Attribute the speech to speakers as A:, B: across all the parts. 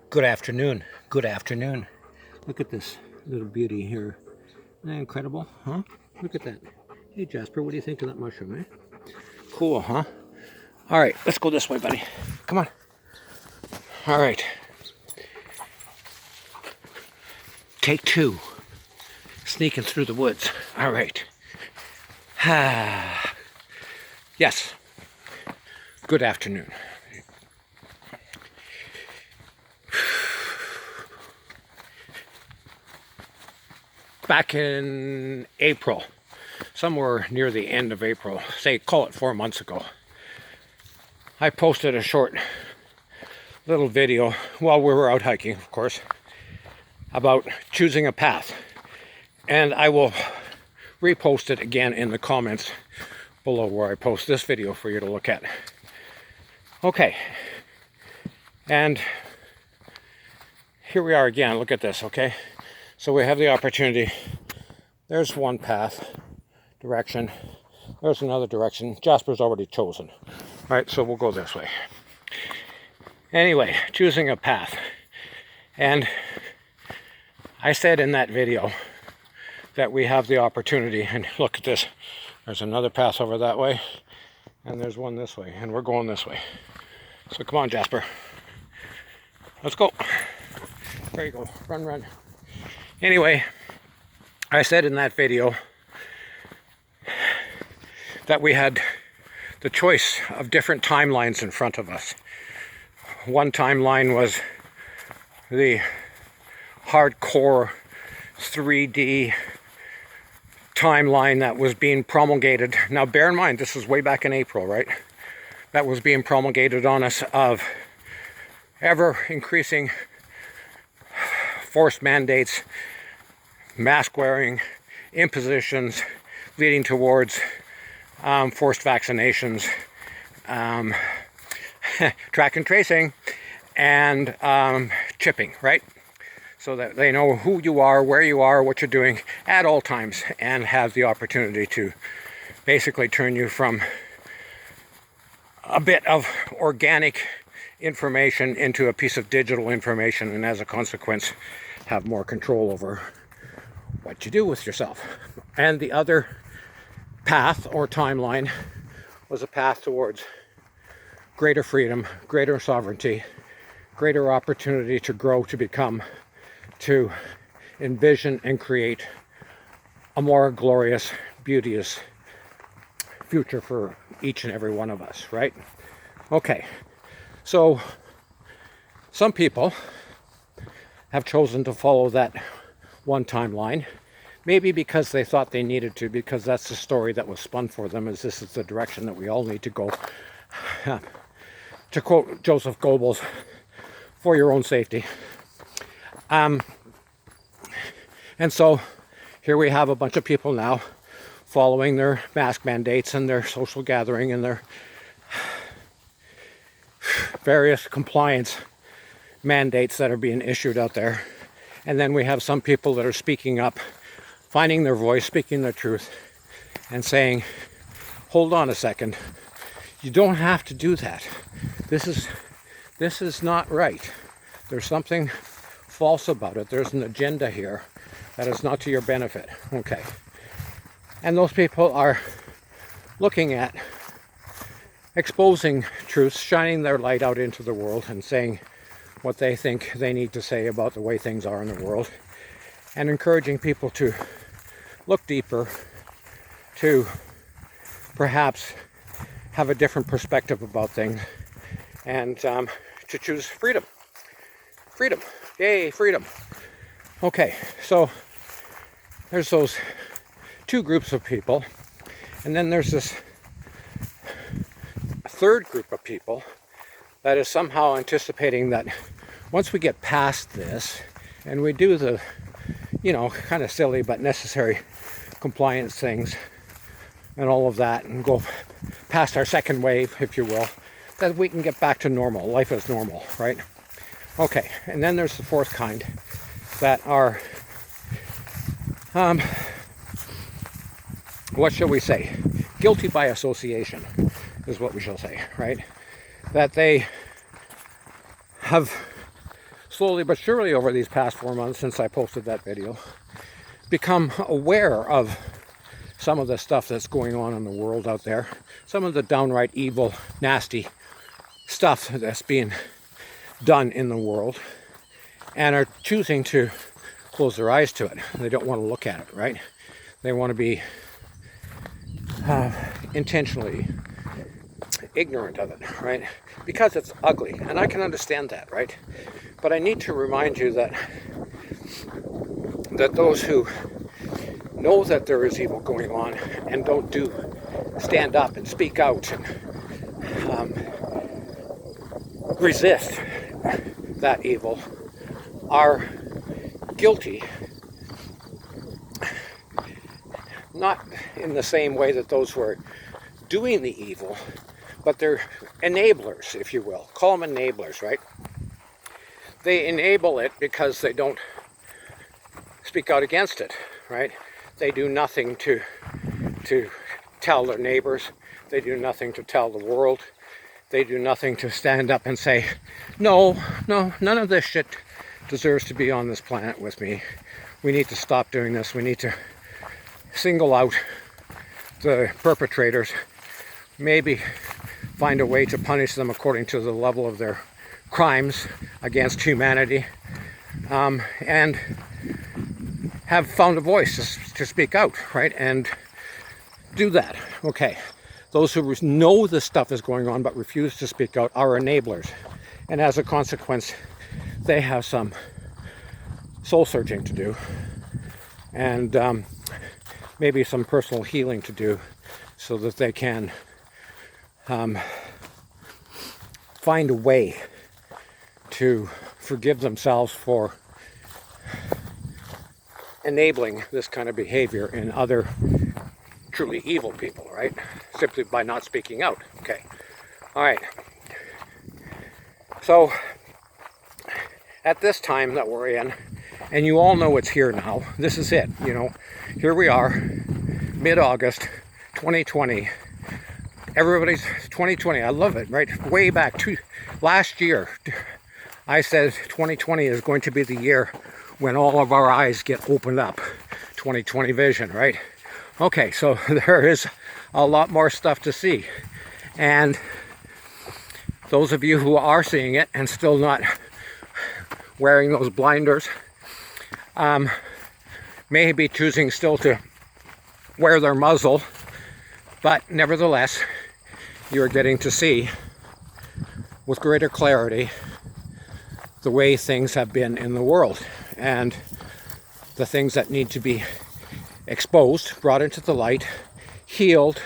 A: Good afternoon. Good afternoon. Look at this little beauty here. Isn't that incredible, huh? Look at that. Hey, Jasper, what do you think of that mushroom, eh? Cool, huh? All right, let's go this way, buddy. Come on. All right. Take two. Sneaking through the woods. All right. Yes. Good afternoon. Back in April, somewhere near the end of April, say call it 4 months ago, I posted a short little video while we were out hiking, of course, about choosing a path. And I will repost it again in the comments below where I post this video for you to look at. Okay. And here we are again. Look at this, okay? So we have the opportunity. There's one path, direction. There's another direction. Jasper's already chosen. All right, so we'll go this way. Anyway, choosing a path. And I said in that video that we have the opportunity, and look at this. There's another path over that way, and there's one this way, and we're going this way. So come on, Jasper. Let's go. There you go. Run, run. Anyway, I said in that video that we had the choice of different timelines in front of us. One timeline was the hardcore 3D timeline that was being promulgated. Now bear in mind, this is way back in April, right? That was being promulgated on us of ever increasing forced mandates, mask wearing, impositions leading towards forced vaccinations, track and tracing, and chipping, right? So that they know who you are, where you are, what you're doing at all times, and have the opportunity to basically turn you from a bit of organic information into a piece of digital information, and as a consequence have more control over what you do with yourself. And the other path or timeline was a path towards greater freedom, greater sovereignty, greater opportunity to grow, to become, to envision and create a more glorious, beauteous future for each and every one of us, right? Okay, so some people have chosen to follow that one timeline, maybe because they thought they needed to, because that's the story that was spun for them, as this is the direction that we all need to go. To quote Joseph Goebbels, for your own safety. And so here we have a bunch of people now following their mask mandates and their social gathering and their various compliance mandates that are being issued out there. And then we have some people that are speaking up, finding their voice, speaking their truth, and saying, hold on a second, you don't have to do that. This is not right. There's something false about it. There's an agenda here that is not to your benefit. Okay. And those people are looking at exposing truths, shining their light out into the world and saying what they think they need to say about the way things are in the world, and encouraging people to look deeper, to perhaps have a different perspective about things, and to choose freedom. Freedom. Yay, freedom. Okay, so there's those two groups of people, and then there's this third group of people that is somehow anticipating that once we get past this and we do the, kind of silly but necessary compliance things and all of that, and go past our second wave, if you will, that we can get back to normal. Life is normal, right? Okay, and then there's the fourth kind that are, what shall we say? Guilty by association is what we shall say, right? That they have slowly but surely over these past 4 months since I posted that video, become aware of some of the stuff that's going on in the world out there, some of the downright evil, nasty stuff that's being done in the world, and are choosing to close their eyes to it. They don't want to look at it, right? They want to be intentionally ignorant of it, right? Because it's ugly, and I can understand that, right? But I need to remind you that those who know that there is evil going on and don't stand up and speak out and resist that evil are guilty, not in the same way that those who are doing the evil, but they're enablers, if you will. Call them enablers, right? They enable it because they don't speak out against it, right? They do nothing to tell their neighbors. They do nothing to tell the world. They do nothing to stand up and say, no, none of this shit deserves to be on this planet with me. We need to stop doing this. We need to single out the perpetrators, maybe find a way to punish them according to the level of their crimes against humanity, and have found a voice to speak out, right? And do that. Okay. Those who know this stuff is going on but refuse to speak out are enablers. And as a consequence, they have some soul searching to do, and maybe some personal healing to do, so that they can find a way to forgive themselves for enabling this kind of behavior in other truly evil people, right? Simply by not speaking out. Okay. All right. So at this time that we're in, and you all know it's here now, this is it, you know, here we are, mid-August 2020. Everybody's 2020, I love it, right? Way back to last year, I said 2020 is going to be the year when all of our eyes get opened up. 2020 vision, right? Okay, so there is a lot more stuff to see. And those of you who are seeing it and still not wearing those blinders, may be choosing still to wear their muzzle, but nevertheless, you're getting to see with greater clarity the way things have been in the world, and the things that need to be exposed, brought into the light, healed,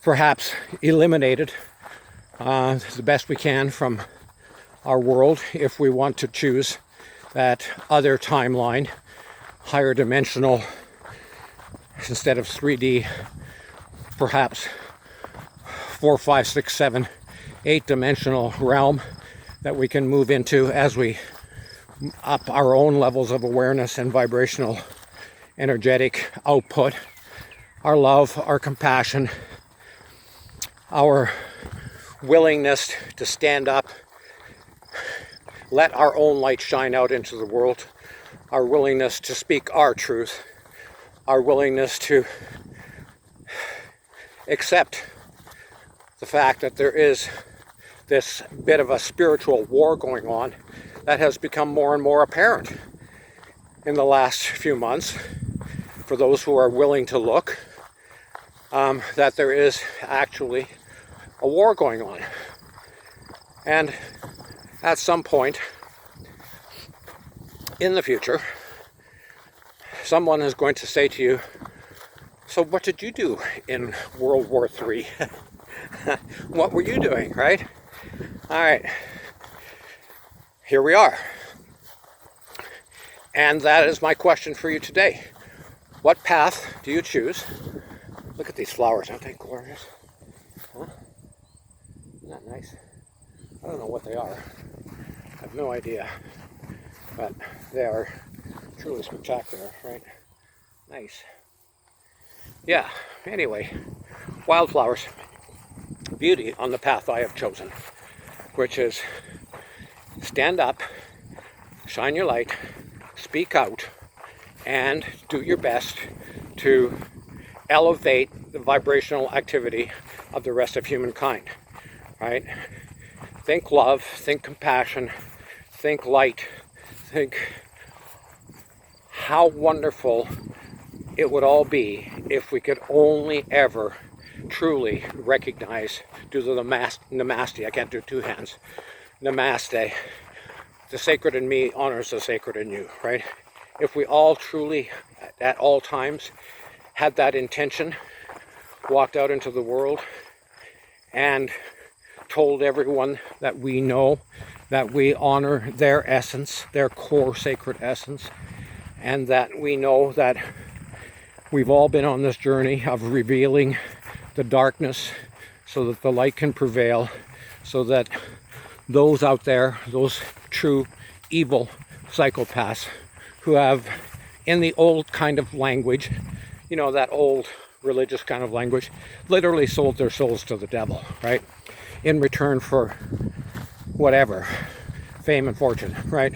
A: perhaps eliminated the best we can from our world, if we want to choose that other timeline, higher dimensional, instead of 3D, perhaps 4, 5, 6, 7, 8 dimensional realm that we can move into as we up our own levels of awareness and vibrational energetic output, our love, our compassion, our willingness to stand up, let our own light shine out into the world, our willingness to speak our truth, our willingness to accept the fact that there is this bit of a spiritual war going on that has become more and more apparent in the last few months for those who are willing to look, that there is actually a war going on. And at some point in the future, someone is going to say to you, so what did you do in World War III? What were you doing, right? All right, here we are. And that is my question for you today. What path do you choose? Look at these flowers, aren't they glorious? Huh? Isn't that nice? I don't know what they are. I have no idea. But they are truly spectacular, right? Nice. Yeah, anyway, wildflowers. Beauty on the path I have chosen, which is stand up, shine your light, speak out, and do your best to elevate the vibrational activity of the rest of humankind, right? Think love, think compassion, think light, think how wonderful it would all be if we could only ever truly recognize, do the namaste, I can't do two hands, namaste, the sacred in me honors the sacred in you, right? If we all truly, at all times, had that intention, walked out into the world and told everyone that we know that we honor their essence, their core sacred essence, and that we know that we've all been on this journey of revealing the darkness so that the light can prevail, so that those out there, those true evil psychopaths who have, in the old kind of language, you know, that old religious kind of language, literally sold their souls to the devil, right? In return for whatever, fame and fortune, right?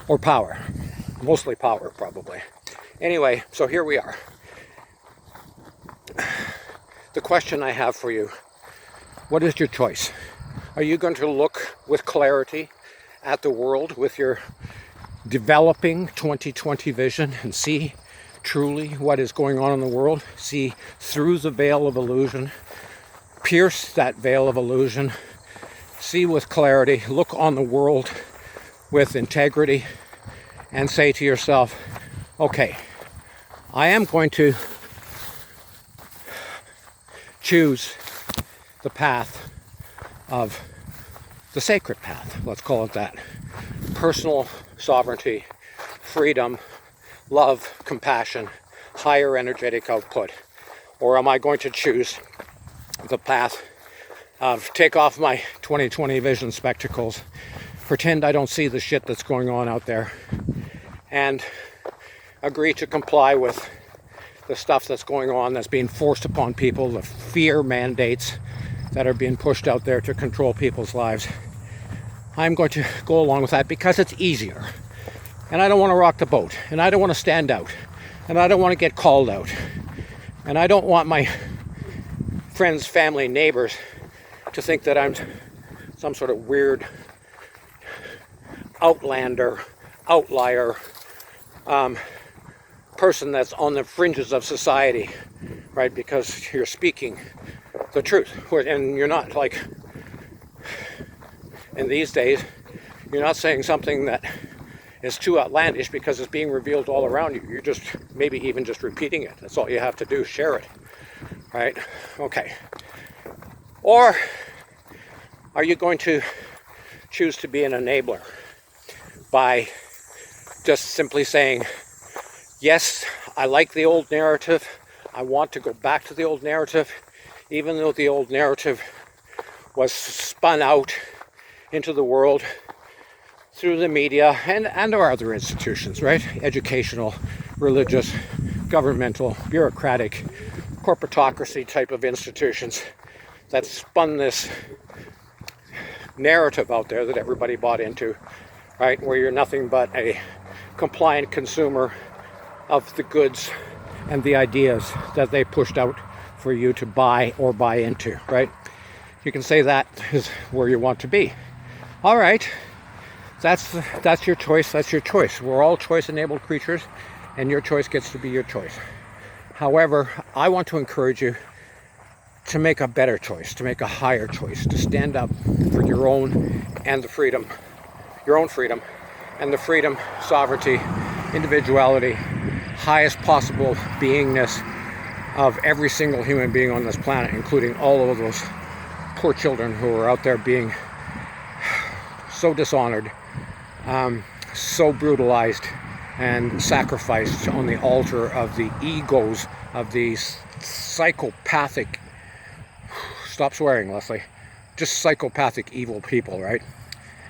A: Or power, mostly power probably. Anyway, so here we are. The question I have for you, what is your choice? Are you going to look with clarity at the world with your developing 2020 vision and see truly what is going on in the world? See through the veil of illusion, pierce that veil of illusion, see with clarity, look on the world with integrity, and say to yourself, okay, I am going to choose the path of the sacred path, let's call it that. Personal sovereignty, freedom, love, compassion, higher energetic output. Or am I going to choose the path of take off my 2020 vision spectacles, pretend I don't see the shit that's going on out there, and agree to comply with the stuff that's going on, that's being forced upon people, the fear mandates that are being pushed out there to control people's lives. I'm going to go along with that because it's easier. And I don't want to rock the boat. And I don't want to stand out. And I don't want to get called out. And I don't want my friends, family, neighbors to think that I'm some sort of weird outlander, outlier, person that's on the fringes of society, right? Because you're speaking the truth. And you're not like, in these days, you're not saying something that is too outlandish because it's being revealed all around you. You're just, maybe even just repeating it. That's all you have to do, share it, right? Okay. Or are you going to choose to be an enabler by just simply saying, yes, I like the old narrative. I want to go back to the old narrative, even though the old narrative was spun out into the world through the media and our other institutions, right? Educational, religious, governmental, bureaucratic, corporatocracy type of institutions that spun this narrative out there that everybody bought into, right? Where you're nothing but a compliant consumer of the goods and the ideas that they pushed out for you to buy or buy into, right? You can say that is where you want to be. All right, that's your choice. That's your choice. We're all choice-enabled creatures, and your choice gets to be your choice. However, I want to encourage you to make a better choice, to make a higher choice, to stand up for your own and the freedom, your own freedom, and the freedom, sovereignty, individuality, highest possible beingness of every single human being on this planet, including all of those poor children who are out there being so dishonored, so brutalized and sacrificed on the altar of the egos of these psychopathic, stop swearing, Leslie, just psychopathic evil people, right?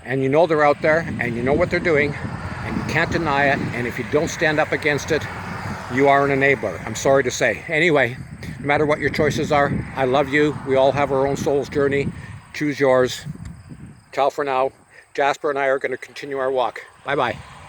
A: And you know they're out there, and you know what they're doing, and you can't deny it, and if you don't stand up against it, you are an enabler. I'm sorry to say. Anyway, no matter what your choices are, I love you. We all have our own soul's journey. Choose yours. Ciao for now. Jasper and I are going to continue our walk. Bye-bye.